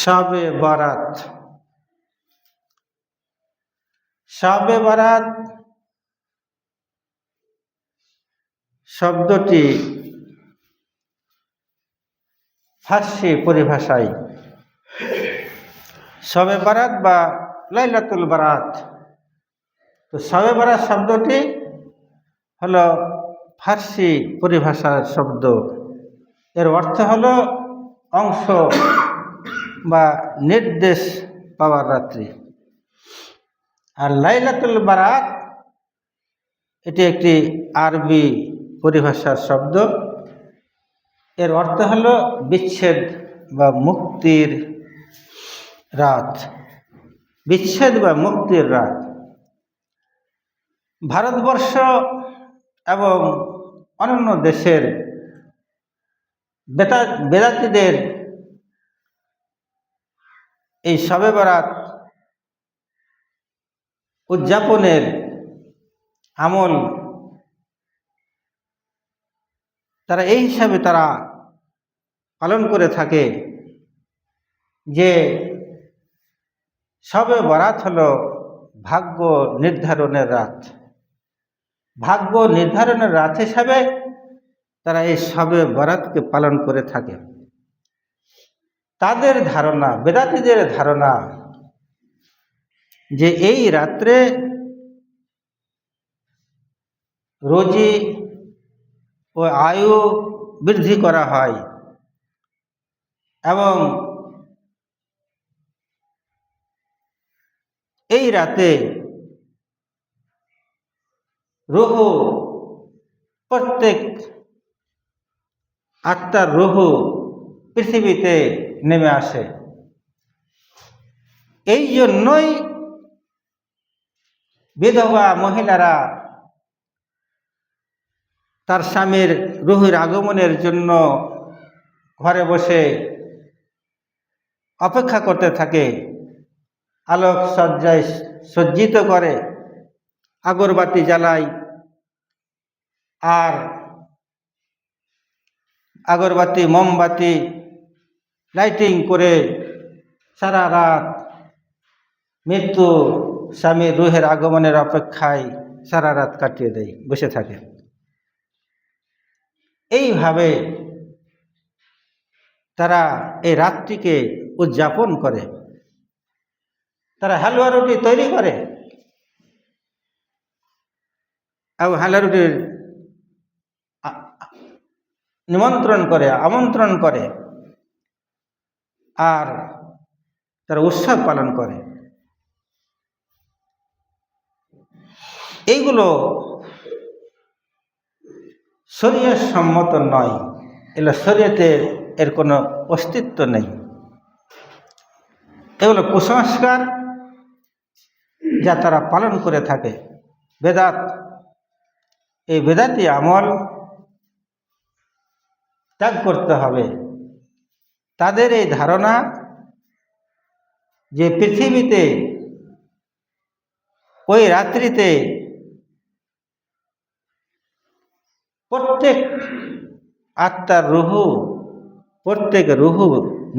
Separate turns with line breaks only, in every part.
শবে বরাত। শবে বরাত শব্দটি ফার্সি পরিভাষায় শবে বরাত বা লাইলাতুল বরাত। তো শবে বরাত শব্দটি হলো ফার্সি পরিভাষার শব্দ। এর অর্থ হলো অংশ বা নির্দেশ পাওয়ার রাত্রি। আর লাইলাতুল বারাত এটি একটি আরবি পরিভাষার শব্দ। এর অর্থ হলো বিচ্ছেদ বা মুক্তির রাত। বিচ্ছেদ বা মুক্তির রাত। ভারতবর্ষ এবং অন্যান্য দেশের বেদাতীদের এই শবে বরাত উদযাপনের আমল তারা এই হিসাবে পালন করে থাকে যে শবে বরাত হলো ভাগ্য নির্ধারণের রাত। ভাগ্য নির্ধারণের রাত হিসাবে তারা এই শবে বরাতকে পালন করে থাকে। তাদের ধারণা, বেদাতীদের ধারণা যে এই রাত্রে রোজি ও আয়ু বৃদ্ধি করা হয় এবং এই রাতে রূহ, প্রত্যেক আত্মার রূহ পৃথিবীতে নেমে আসে। এই জন্যই বিধবা মহিলারা তার স্বামীর রূহের আগমনের জন্য ঘরে বসে অপেক্ষা করতে থাকে। আলোক সজ্জায় সজ্জিত করে, আগরবাতি জ্বালায়, আর আগরবাতি মোমবাতি লাইটিং করে সারা রাত মৃত্যু স্বামীর রূহের আগমনের অপেক্ষায় সারা রাত কাটিয়ে দেয়, বসে থাকে। এইভাবে তারা এই রাতটিকে উদযাপন করে। তারা হালুয়া রুটি তৈরি করে এবং হালুয়া রুটির আমন্ত্রণ করে আর তারা উৎসব পালন করে। এইগুলো শরীয়ত সম্মত নয়। এগুলো শরীয়তে এর কোনো অস্তিত্ব নেই। এগুলো কুসংস্কার যা তারা পালন করে থাকে। বেদাত, এই বেদাতি আমল ত্যাগ করতে হবে। তাদের এই ধারণা যে পৃথিবীতে ওই রাত্রিতে প্রত্যেক আত্মার রূহ, প্রত্যেক রূহ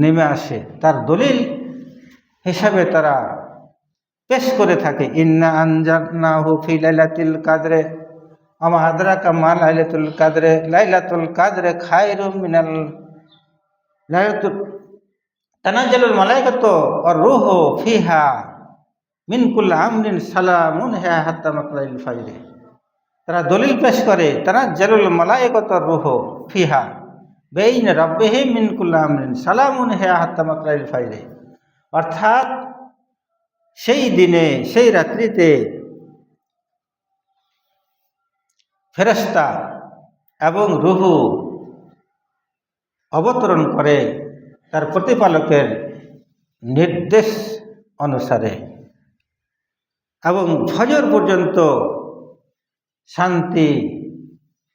নেমে আসে, তার দলিল হিসাবে তারা পেশ করে থাকে। ইন্না আনজালনাহু ফি লাইলাতুল কদরে আমা আদরাকা মা লাইলাতুল কদরে লাইলাতুল কদরে খায়রুম মিনাল লাইলাতুল তানাজ্জালুল মালাইকাতু ওয়ার রূহু ফিহা মিন কুল্লি আমরিন সালামুন হিয়া হাত্তা মাতলাইল ফাজর। তারা দলিল পেশ করে তানাজ্জালুল মালাইকাতু ওয়ার রূহু ফিহা বাইনা রাব্বিহিম মিন কুল্লি আমরিন সালামুন হিয়া হাত্তা মাতলাইল ফাজর। অর্থাৎ সেই দিনে, সেই রাত্রিতে ফেরেশতা এবং রূহ অবতরণ করে তার প্রতিপালকের নির্দেশ অনুসারে এবং ফজর পর্যন্ত শান্তি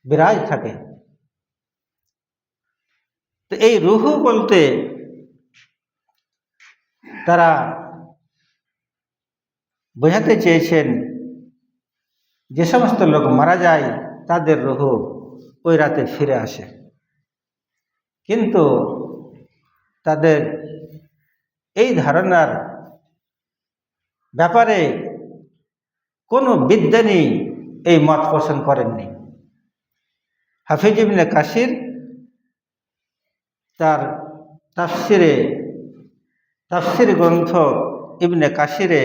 বিরাজ থাকে। তো এই রূহ বলতে তারা বোঝাতে চেয়েছেন যে সমস্ত লোক মারা যায় তাদের রূহ ওই রাতে ফিরে আসে। কিন্তু তাদের এই ধারণার ব্যাপারে কোনো বিজ্ঞানী এই মত পোষণ করেননি। হাফিজ ইবনে কাসির তার তাফসির গ্রন্থ ইবনে কাসিরে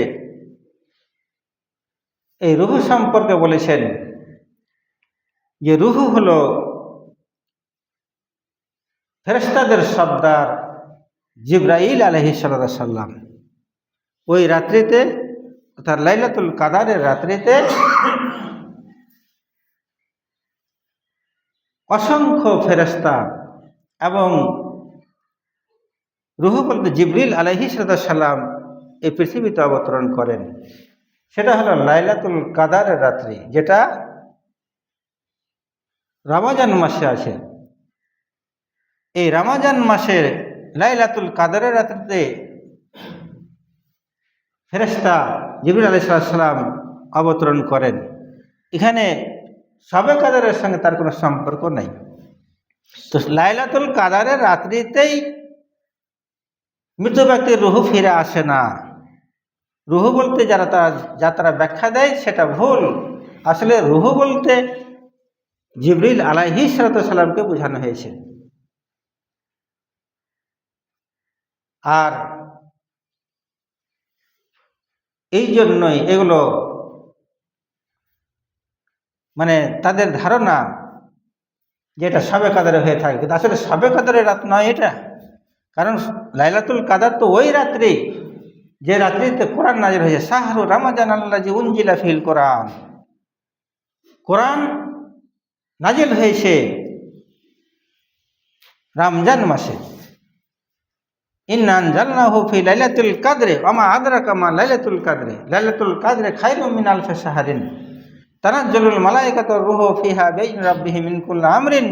এই রূহ সম্পর্কে বলেছেন যে রূহ হলো ফেরেশতাদের সর্দার জিবরাইল আলাইহিস সালাম। ওই রাত্রিতে অর্থাৎ লাইলাতুল কাদারের রাত্রিতে অসংখ্য ফেরেশতা এবং রূহ বলতে জিবরিল আলাইহিস সালাম এই পৃথিবীতে অবতরণ করেন। সেটা হলো লাইলাতুল কাদারের রাত্রি, যেটা রমজান মাসে আছে। এই রমজান মাসের লাইলাতুল কাদারের রাত্রিতে ফেরেশতা জিবরিল আলাইহিস সালাম অবতরণ করেন। এখানে শবে কাদারের সঙ্গে তার কোনো সম্পর্ক নেই। তো লাইলাতুল কাদারের রাত্রিতেই মৃত ব্যক্তির রূহ ফিরে আসে না। রূহ বলতে যারা ব্যাখ্যা দেয় সেটা ভুল। আসলে রূহ বলতে জিবরিল আলাইহিস সালামকে বোঝানো হয়েছে। আর এই জন্যই এগুলো মানে তাদের ধারণা যেটা শবে কাদারে হয়ে থাকে, কিন্তু আসলে শবে কাদারের রাত নয় এটা। কারণ লাইলাতুল কাদার তো ওই রাত্রি যে রাত্রিতে কোরআন নাজিল হয়েছে। শাহরু রমজান আল্লাযী উনজিলা ফিল কোরআন, কোরআন নাজিল হয়েছে রমজান মাসে। ইন্না আনজালনাহু ফি লাইলাতুল কাদরে ওয়া মা আদরাকা মা লাইলাতুল কাদরে, লাইলাতুল কাদরে খায়রুম মিন আলফি শাহরিন তানাজ্জালুল মালায়েকাতু ওয়ার রূহু ফিহা বিইzni রাব্বিহিম মিন কুল্লি আমরিন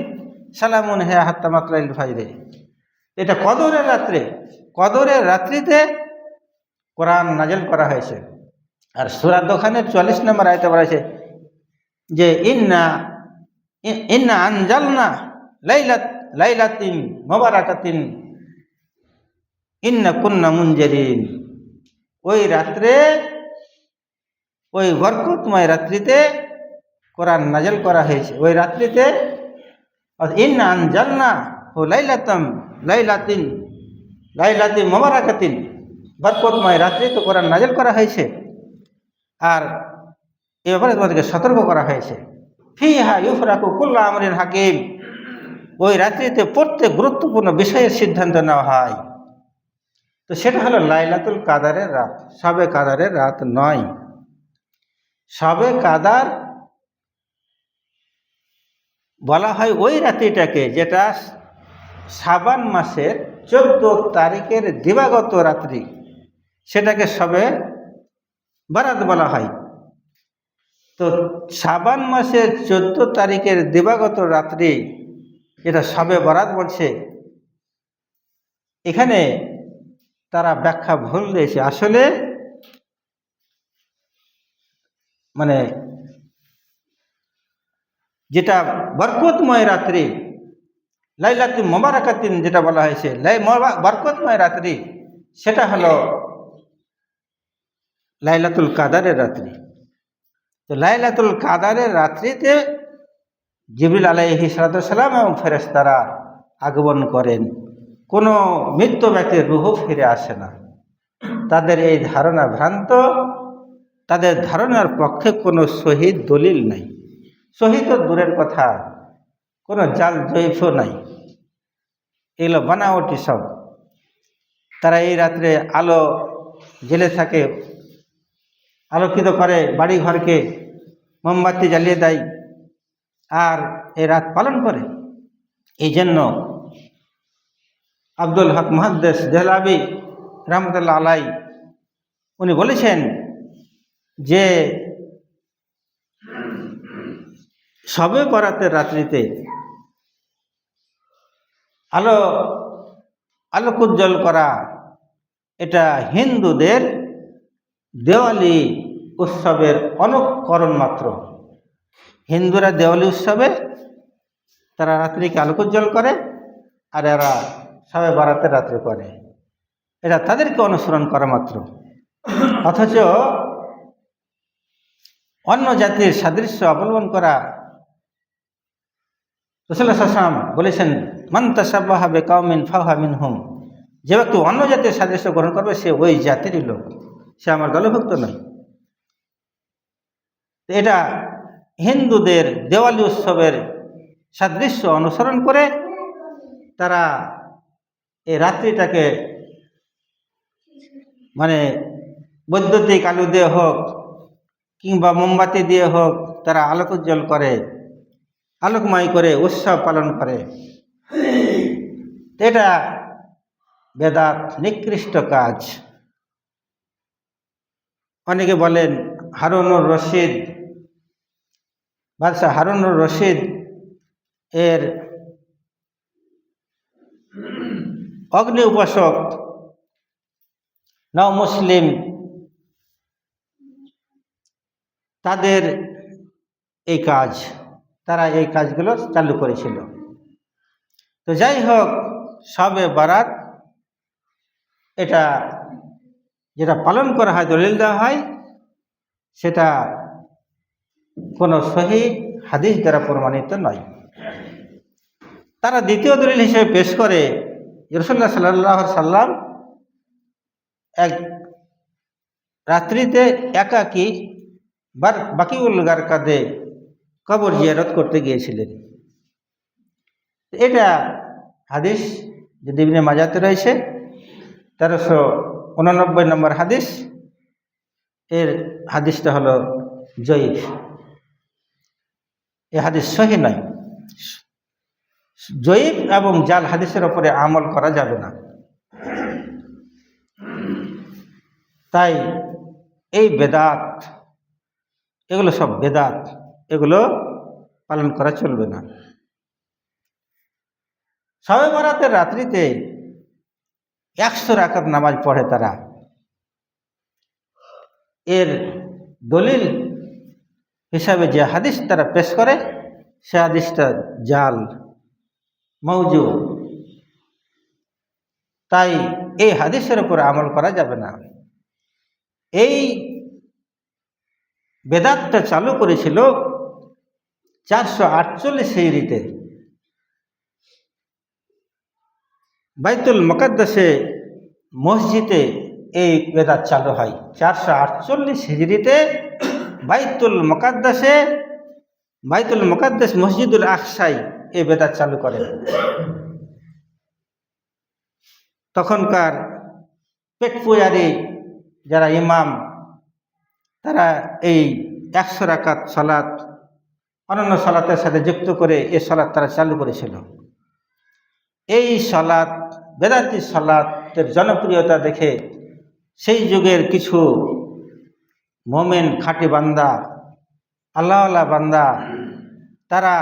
সালামুন হিয়া হাত্তা মাতলাইল ফাজর। এটা কদরের রাত্রে, কদরের রাত্রিতে কোরআন নাজিল করা হয়েছে। আর সূরা দোখানের 44 নম্বর আয়াতে বলা হয়েছে যে ইন্না আনজালনা লাইলাতিন মুবারাকাতিন ইন্না কুন্না মুনজিরিন। ওই রাত্রে, ওই বরকতময় রাত্রিতে কোরআন নাজিল করা হয়েছে। ওই রাত্রিতে ইন্না আনজালনা ও লাইলাতিন মুবারাকাতিন, বরকতময় রাত্রিতে কোরআন নাজিল করা হয়েছে। আর এ ব্যাপারে তোমাদেরকে সতর্ক করা হয়েছে। ফিহা ইউফরাকু কুল্লু আমরিন হাকিম, ওই রাত্রিতে প্রত্যেক গুরুত্বপূর্ণ বিষয়ের সিদ্ধান্ত নেওয়া হয়। তো সেটা হলো লাইলাতুল কাদারের রাত, শবে কাদারের রাত নয়। শবে কাদার বলা হয় ওই রাত্রিটাকে যেটা শাবান মাসের 14 তারিখের দিবাগত রাত্রি, সেটাকে শবে বরাত বলা হয়। তো শাবান মাসের 14 তারিখের দিবাগত রাত্রি যেটা শবে বরাত বলছে, এখানে তারা ব্যাখ্যা ভুল দিয়েছে। আসলে মানে যেটা বরকতময় রাত্রি, লাইলাতুল মুবারাকাতিন যেটা বলা হয়েছে, বরকতময় রাত্রি, সেটা হলো লাইলাতুল কাদারের রাত্রি। তো লাইলাতুল কাদারের রাত্রিতে জিবরিল আলাইহিস সালাম এবং ফেরেশতারা আগমন করেন। কোনো মৃত ব্যক্তির রূহ ফিরে আসে না। তাদের এই ধারণা ভ্রান্ত। তাদের ধারণার পক্ষে কোনো সহিহ দলিল নাই। সহিহ তো দূরের কথা, কোনো জাল জয়ীফও নাই। এগুলো বানাওয়াটি সব। তারা এই রাত্রে আলো জেলে থাকে, আলোকিত করে বাড়ি ঘরকে, মোমবাতি জ্বালিয়ে দেয়, আর এই রাত পালন করে। এই জন্য আব্দুল হক মুহাদ্দিস দেহলাবি রহমতুল্লাহ আলাই উনি বলেছেন যে শবে বরাতের রাত্রিতে আলোকোজ্জ্বল করা এটা হিন্দুদের দেওয়ালি উৎসবের অনুকরণ মাত্র। হিন্দুরা দেওয়ালি উৎসবে তারা রাত্রিকে আলোকোজ্জ্বল করে, আর এরা সবে বরাতের রাত্রে করে, এটা তাদেরকে অনুসরণ করা মাত্র। অথচ অন্য জাতির সাদৃশ্য অবলম্বন করা, রাসূলুল্লাহ সাল্লাল্লাহু আলাইহি ওয়াসাল্লাম বলেছেন, মান তাশাব্বাহা বিকাউমিন ফাহুয়া মিনহুম, যে ব্যক্তি অন্য জাতির সাদৃশ্য গ্রহণ করবে সে ওই জাতিরই লোক, সে আমার দলভুক্ত নয়। এটা হিন্দুদের দেওয়ালি উৎসবের সাদৃশ্য অনুসরণ করে তারা এই রাত্রিটাকে মানে বৈদ্যুতিক আলো দিয়ে হোক কিংবা মোমবাতি দিয়ে হোক তারা আলোক উজ্জ্বল করে, আলোকময় করে উৎসব পালন করে। এটা বেদাত, নিকৃষ্ট কাজ। অনেকে বলেন হারুনুর রশিদ, বাদশাহ হারুনুর রশিদ এর অগ্নি উপাসক নও মুসলিম তাদের এই কাজ, তারা এই কাজগুলো চালু করেছিল। তো যাই হোক, শবে বারাত এটা যেটা পালন করা হয়, দলিল দেওয়া হয়, সেটা কোনো সহিহ হাদিস দ্বারা প্রমাণিত নয়। তারা দ্বিতীয় দলিল হিসেবে পেশ করে রাসূলুল্লাহ সাল্লাল্লাহু আলাইহি সাল্লাম এক রাত্রিতে একাকী বাকিউল গারকাদে কবর জিয়ারত করতে গিয়েছিলেন। এটা হাদিস যদি ইবনে মাজাতে রয়েছে 1389 নম্বর হাদিস। এর হাদিসটা হলো জয়ীফ, এই হাদিস সহিহ নয়। জয়ীফ এবং জাল হাদিসের ওপরে আমল করা যাবে না। তাই এই বেদাত, এগুলো সব বেদাত, এগুলো পালন করা চলবে না। শবে বরাতের রাত্রিতে 100 রাকাত নামাজ পড়ে তারা। এর দলিল হিসাবে যে হাদিস তারা পেশ করে সে হাদিসটা জাল, মওজু। তাই এই হাদিসের উপর আমল করা যাবে না। এই বেদাতটা চালু করেছিল 448 হিজরিতে বাইতুল মুকাদ্দাসে মসজিদে এই বেদাত চালু হয়। 448 হিজরিতে বাইতুল মুকাদ্দাস মসজিদুল আকসায় এই বেদাত চালু করে। তখনকার পেট পূজারী যারা ইমাম, তারা এই 100 রাকাত সালাত অন্যান্য সালাতের সাথে যুক্ত করে এই সালাত তারা চালু করেছিল। এই সালাত, বেদাতি সালাতের জনপ্রিয়তা দেখে সেই যুগের কিছু মোমেন খাঁটি বান্দা, আল্লাহওয়ালা বান্দা, তারা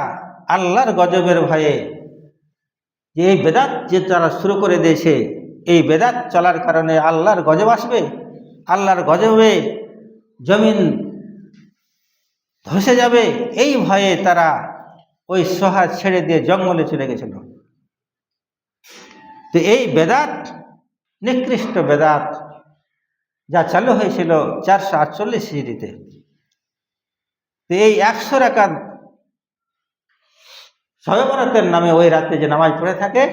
আল্লাহর গজবের ভয়ে যে এই বেদাত যে তারা শুরু করে দিয়েছে, এই বেদাত চলার কারণে আল্লাহর গজব আসবে, আল্লাহর গজবে জমিন ধসে যাবে, এই ভয়ে তারা ওই সোহা ছেড়ে দিয়ে জঙ্গলে চলে গেছিল। তো এই বেদাত, নিকৃষ্ট বেদাত যা চালু হয়েছিল 448 হিজরিতে। তো এই 100 রাকাত শবে বরাতের নামে ওই রাতে যে নামাজ পড়ে থাকে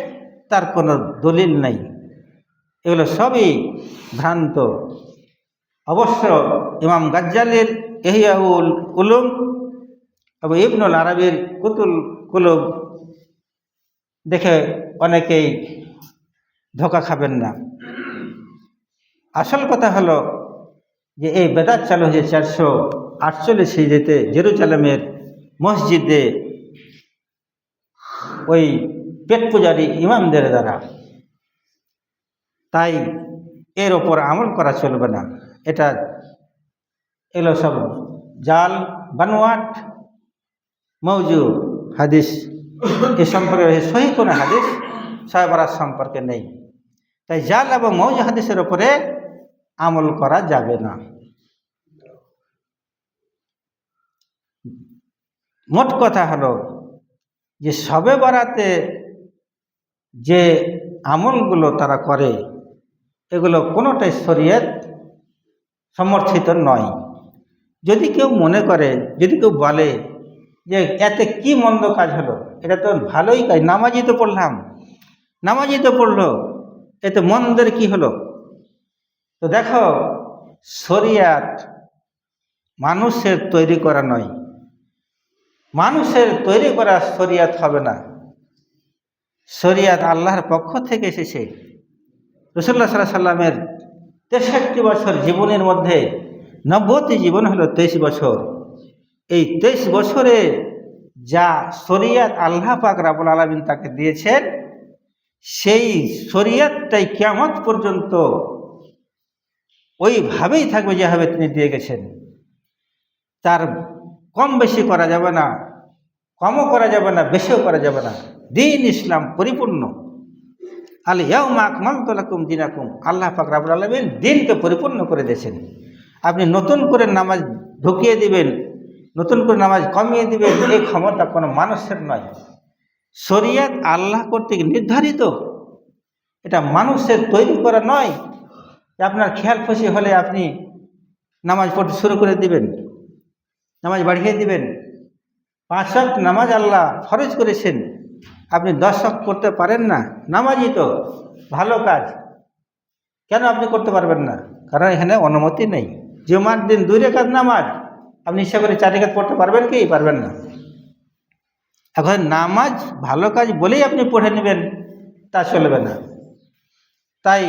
তার কোনো দলিল নেই। এগুলো সবই ভ্রান্ত। অবশ্য ইমাম গাজ্জালির ইহইয়াউল উলুম এবং ইবনুল আরবির কুতুল কুলুব দেখে অনেকেই ধোঁকা খাবেন না। আসল কথা হলো যে এই বেদাত চালু হয়েছে 448 হিজরিতে জেরুজালেমের মসজিদে ওই পেট পূজারী ইমামদের দ্বারা। তাই এর ওপর আমল করা চলবে না। এটা এগুলো সব জাল, বানোয়াট, মওজু হাদিস। এ সম্পর্কে সহিহ কোনো হাদিস শবে বরাত সম্পর্কে নেই। তাই জাল এবং মওজু হাদিসের ওপরে আমল করা যাবে না। মোট কথা হলো যে শবে বরাতে যে আমলগুলো তারা করে এগুলো কোনোটাই শরীয়ত সমর্থিত নয়। যদি কেউ মনে করে, যদি কেউ বলে যে এতে কি মন্দ কাজ হলো, এটা তো ভালোই কাজ, নামাজই তো পড়লাম, নামাজই তো পড়লো, এতে মন্দের কি হলো? তো দেখো, শরিয়াত মানুষের তৈরি করা নয়, মানুষের তৈরি করা শরিয়াত হবে না। শরিয়াত আল্লাহর পক্ষ থেকে এসেছে। রাসূলুল্লাহ সাল্লাল্লাহু আলাইহি সাল্লামের 63 বছর জীবনের মধ্যে নবুয়তি জীবন হলো 23 বছর। এই 23 বছরে যা শরিয়াত আল্লাহ পাক রব্বুল আলামিন তাকে দিয়েছেন, সেই শরিয়াতটাই কিয়ামত পর্যন্ত ওইভাবেই থাকবে যেভাবে তিনি দিয়ে গেছেন। তার কম বেশি করা যাবে না, কমও করা যাবে না, বেশিও করা যাবে না। দিন ইসলাম পরিপূর্ণ। আল ইয়াউমা আকমালতু লাকুম দীনাকুম, আল্লাহ পাক রব্বুল আলামিন দিনকে পরিপূর্ণ করে দিয়েছেন। আপনি নতুন করে নামাজ ঢুকিয়ে দিবেন, নতুন করে নামাজ কমিয়ে দিবেন, এই ক্ষমতা কোনো মানুষের নয়। শরিয়াত আল্লাহ কর্তৃক নির্ধারিত, এটা মানুষের তৈরি করা নয় যে আপনার খেয়াল খুশি হলে আপনি নামাজ পড়তে শুরু করে দিবেন, নামাজ বাড়িয়ে দিবেন। 5 ওয়াক্ত নামাজ আল্লাহ ফরজ করেছেন, আপনি 10 ওয়াক্ত করতে পারেন না, নামাজই তো ভালো কাজ, কেন আপনি করতে পারবেন না? কারণ এখানে অনুমতি নেই। জুমার দিন 2 রাকাত নামাজ আপনি ইচ্ছা করে 4 রাকাত পড়তে পারবেন কি? পারবেন না। এখন নামাজ ভালো কাজ বলেই আপনি পড়ে নেবেন, তা চলবে না। তাই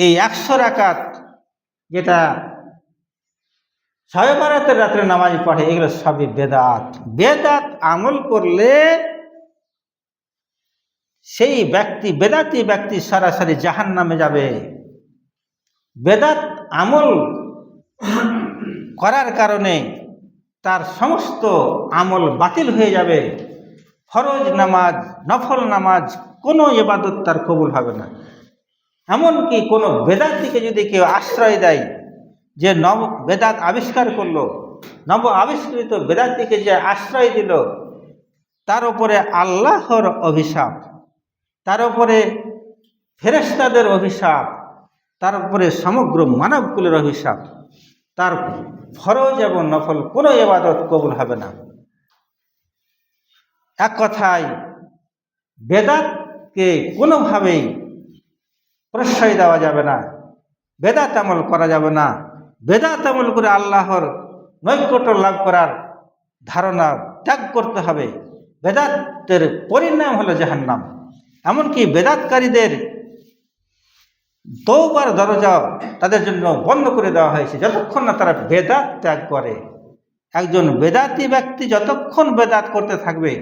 এই 100 রাকাত যেটা শবে বরাতের রাত্রে নামাজ পড়ে, এগুলো সবই বেদাত। বেদাত আমল করলে সেই ব্যক্তি, বেদাতি ব্যক্তি সরাসরি জাহান্নামে যাবে। বেদাত আমল করার কারণে তার সমস্ত আমল বাতিল হয়ে যাবে। ফরজ নামাজ, নফল নামাজ, কোনো ইবাদত তার কবুল হবে না। এমনকি কোনো বেদাতিকে যদি কেউ আশ্রয় দেয়, যে নব বেদাত আবিষ্কার করলো, নব আবিষ্কৃত বেদাতিকে যে আশ্রয় দিল, তার উপরে আল্লাহর অভিশাপ, তার উপরে ফেরেশতাদের অভিশাপ, তার উপরে সমগ্র মানবকুলের অভিশাপ। তার ফরজ এবং নফল কোনো ইবাদত কবুল হবে না। এক কথায় বেদাতকে কোনোভাবেই প্রশ্রয় দেওয়া যাবে না, বেদাত আমল করা যাবে না। বেদাত আমল করে আল্লাহর নৈকট্য লাভ করার ধারণা ত্যাগ করতে হবে। বেদাতের পরিণাম হলো জাহান্নাম। এমনকি বেদাতকারীদের তওবার দরজা তাদের জন্য বন্ধ করে দেওয়া হয়েছে, যতক্ষণ না তারা বেদাত ত্যাগ করে। একজন বেদাতি ব্যক্তি যতক্ষণ বেদাত করতে থাকবে,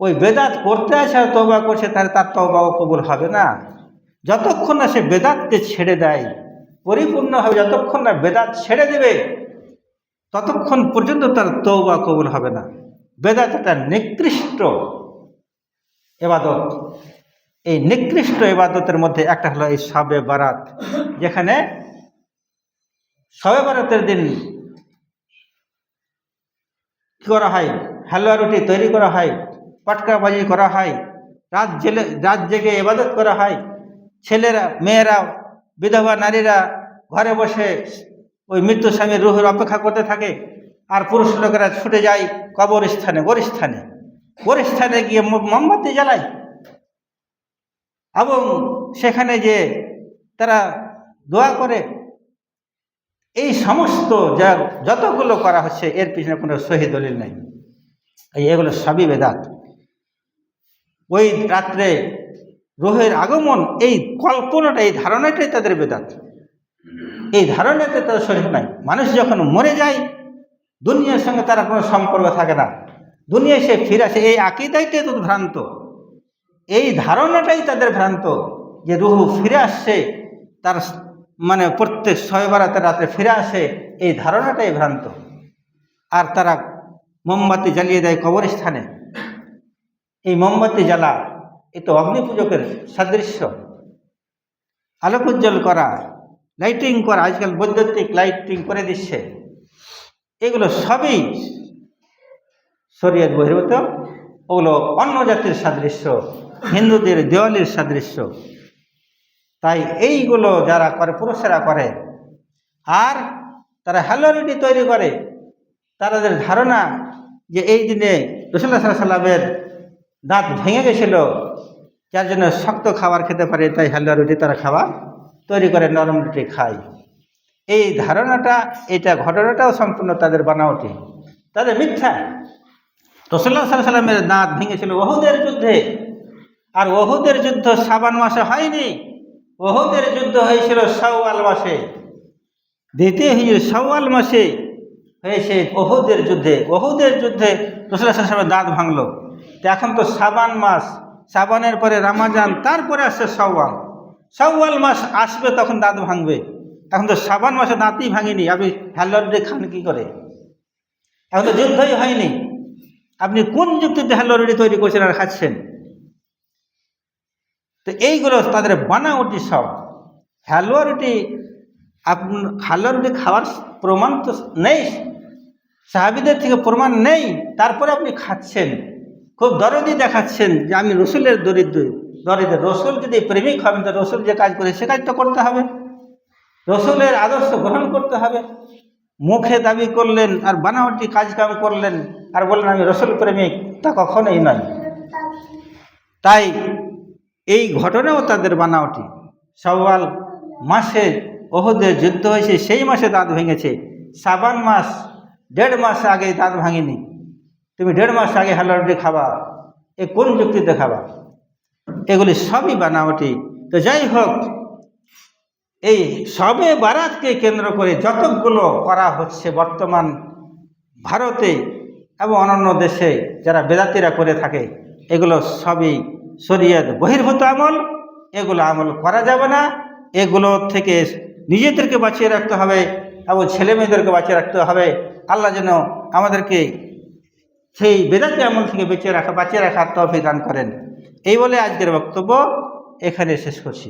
ওই বেদাত করতে আসে আর তওবা করছে, তাহলে তার তওবাও কবুল হবে না। যতক্ষণ না সে বেদাতকে ছেড়ে দেয় পরিপূর্ণভাবে, যতক্ষণ না বেদাত ছেড়ে দেবে, ততক্ষণ পর্যন্ত তার তওবা কবুল হবে না। বেদাত একটা নিকৃষ্ট ইবাদত। এই নিকৃষ্ট ইবাদতের মধ্যে একটা হলো এই শবে বারাত, যেখানে শবে বারাতের দিন কি করা হয়? হালুয়া রুটি তৈরি করা হয়, পটকাবাজি করা হয়, রাত জেগে ইবাদত করা হয়। ছেলেরা, মেয়েরা, বিধবা নারীরা ঘরে বসে ওই মৃত্যু স্বামীর রুহের অপেক্ষা করতে থাকে, আর পুরুষ লোকেরা ছুটে যায় কবরস্থানে, গোরস্থানে গিয়ে মোমবাতি জ্বালায়, এবং সেখানে যে তারা দোয়া করে। এই সমস্ত যতগুলো করা হচ্ছে, এর পিছনে কোনো সহি দলিল নেই। এগুলো সবই বেদাত। ওই রাত্রে রুহের আগমন, এই কল্পনাটা, এই ধারণাটাই তাদের বেদাত। এই ধারণাতে তাদের শরীর নাই। মানুষ যখন মরে যায়, দুনিয়ার সঙ্গে তারা কোনো সম্পর্ক থাকে না, দুনিয়ায় সে ফিরে আসে, এই আকীদাটাই তো ভ্রান্ত। এই ধারণাটাই তাদের ভ্রান্ত যে রুহু ফিরে আসছে, তার মানে প্রত্যেক শবে বরাতের রাত্রে ফিরে আসে, এই ধারণাটাই ভ্রান্ত। আর তারা মোমবাতি জ্বালিয়ে দেয় কবরস্থানে। এই মোমবাতি জ্বালা এ তো অগ্নিপূজকের সাদৃশ্য। আলোক উজ্জ্বল করা, লাইটিং করা, আজকাল বৈদ্যুতিক লাইটিং করে দিচ্ছে, এগুলো সবই শরীয়ত বহির্ভূত। ওগুলো অন্য জাতির সাদৃশ্য, হিন্দুদের দেওয়ালির সাদৃশ্য। তাই এইগুলো যারা করে পুরুষেরা করে, আর তারা হালুয়া রুটি তৈরি করে, তাদের ধারণা যে এই দিনে রাসূলুল্লাহ সাল্লাল্লাহু আলাইহি ওয়াসাল্লামের দাঁত ভেঙে গেছিল, যার জন্য শক্ত খাবার খেতে পারে, তাই হালুয়া রুটি তারা খাবার তৈরি করে, নরম রুটি খায়। এই ধারণাটা, এটা ঘটনাটাও সম্পূর্ণ তাদের বানাওটি, তাদের মিথ্যা। রাসূলুল্লাহ সাল্লাল্লাহু আলাইহি ওয়াসাল্লামের দাঁত ভেঙেছিল উহুদের যুদ্ধে, আর উহুদের যুদ্ধ শাবান মাসে হয়নি, উহুদের যুদ্ধ হয়েছিল শাওয়াল মাসে, দ্বিতীয় হিজরি শাওয়াল মাসে হয়েছে উহুদের যুদ্ধে। উহুদের যুদ্ধে রাসূলুল্লাহ সাল্লাল্লাহু আলাইহি ওয়াসাল্লামের দাঁত ভাঙলো। তো এখন তো শাবান মাস, শাবানের পরে রমজান, তারপরে আসছে শাওয়াল, শাওয়াল মাস আসবে তখন দাঁত ভাঙবে। এখন তো শাবান মাসে দাঁতই ভাঙেনি, আপনি হালুয়া রুটি খান কি করে? এখন তো যুদ্ধই হয়নি, আপনি কোন যুক্তিতে হালুয়া রুটি তৈরি করছেন আর খাচ্ছেন? তো এইগুলো তাদের বানাওটি সব। হালুয়া রুটি হালুয়া রুটি খাওয়ার প্রমাণ তো নেই, সাহাবীদের থেকে প্রমাণ নেই, তারপরে আপনি খাচ্ছেন, খুব দরদি দেখাচ্ছেন যে আমি রসুলের দরিদ্র। রসুল যদি প্রেমিক হবেন, তো রসুল যে কাজ করে সে কাজ তো করতে হবে, রসুলের আদর্শ গ্রহণ করতে হবে। মুখে দাবি করলেন আর বানাওটি কাজকাম করলেন আর বললেন আমি রসুল প্রেমিক, তা কখনোই নয়। তাই এই ঘটনাও তাদের বানাওটি। শাওয়াল মাসে উহুদের যুদ্ধ হয়েছে, সেই মাসে দাঁত ভেঙেছে। শাবান মাস 1.5 মাস আগে দাঁত ভাঙেনি, তুমি 1.5 মাস আগে হালুয়া রুটি খাবা, এ কোন যুক্তিতে খাবা? এগুলি সবই বানাওটি। তো যাই হোক, এই শবে বারাতকে কেন্দ্র করে যতগুলো করা হচ্ছে বর্তমান ভারতে এবং অন্যান্য দেশে যারা বেদাতিরা করে থাকে, এগুলো সবই শরীয়ত বহির্ভূত আমল। এগুলো আমল করা যাবে না, এগুলো থেকে নিজেদেরকে বাঁচিয়ে রাখতে হবে এবং ছেলে মেয়েদেরকে বাঁচিয়ে রাখতে হবে। আল্লাহ যেন আমাদেরকে সেই বেদাতি আমল থেকে বাঁচিয়ে রাখার তৌফিক দান করেন। এই বলে আজকের বক্তব্য এখানে শেষ করছি।